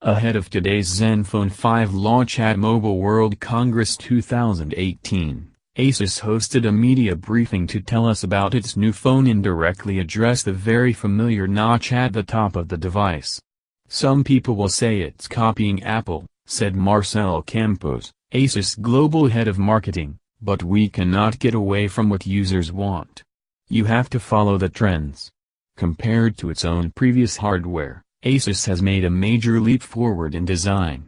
Ahead of today's Zenfone 5 launch at Mobile World Congress 2018, Asus hosted a media briefing to tell us about its new phone and directly address the very familiar notch at the top of the device. "Some people will say it's copying Apple," said Marcel Campos, Asus global head of marketing, "but we cannot get away from what users want. You have to follow the trends." Compared to its own previous hardware, Asus has made a major leap forward in design.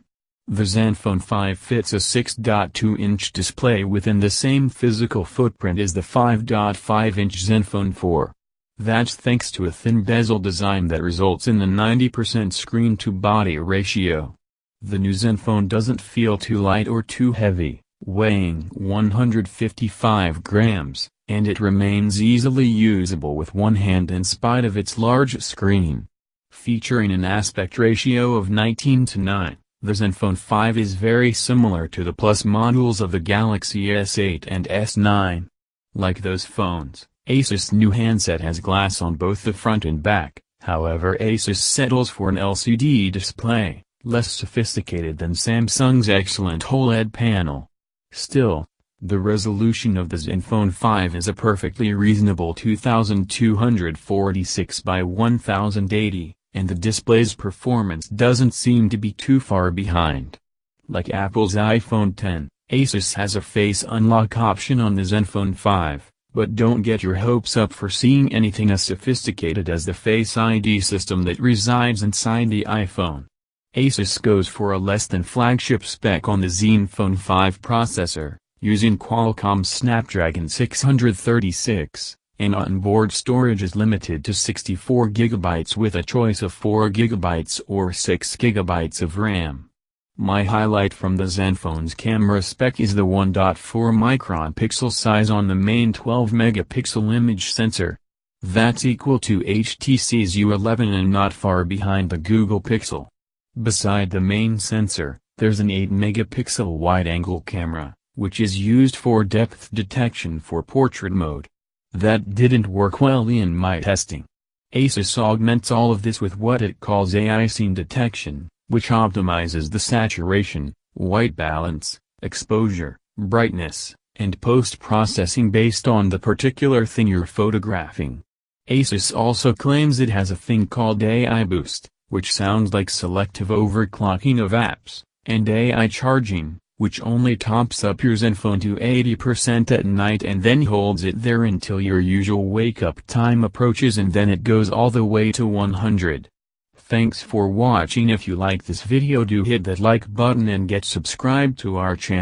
The Zenfone 5 fits a 6.2-inch display within the same physical footprint as the 5.5-inch Zenfone 4. That's thanks to a thin bezel design that results in the 90% screen-to-body ratio. The new Zenfone doesn't feel too light or too heavy, weighing 155 grams, and it remains easily usable with one hand in spite of its large screen. Featuring an aspect ratio of 19:9, the Zenfone 5 is very similar to the Plus models of the Galaxy S8 and S9. Like those phones, Asus' new handset has glass on both the front and back, however Asus settles for an LCD display, less sophisticated than Samsung's excellent OLED panel. Still, the resolution of the Zenfone 5 is a perfectly reasonable 2246 by 1080, and the display's performance doesn't seem to be too far behind. Like Apple's iPhone X, Asus has a face unlock option on the Zenfone 5, but don't get your hopes up for seeing anything as sophisticated as the Face ID system that resides inside the iPhone. Asus goes for a less-than-flagship spec on the Zenfone 5 processor, using Qualcomm's Snapdragon 636, and onboard storage is limited to 64 GB with a choice of 4 GB or 6 GB of RAM. My highlight from the Zenfone's camera spec is the 1.4-micron pixel size on the main 12-megapixel image sensor. That's equal to HTC's U11 and not far behind the Google Pixel. Beside the main sensor, there's an 8-megapixel wide-angle camera, which is used for depth detection for portrait mode. That didn't work well in my testing. Asus augments all of this with what it calls AI scene detection, which optimizes the saturation, white balance, exposure, brightness, and post-processing based on the particular thing you're photographing. Asus also claims it has a thing called AI Boost, which sounds like selective overclocking of apps, and AI charging, which only tops up your Zenfone to 80% at night and then holds it there until your usual wake-up time approaches, and then it goes all the way to 100. Thanks for watching. If you like this video, do hit that like button and get subscribed to our channel.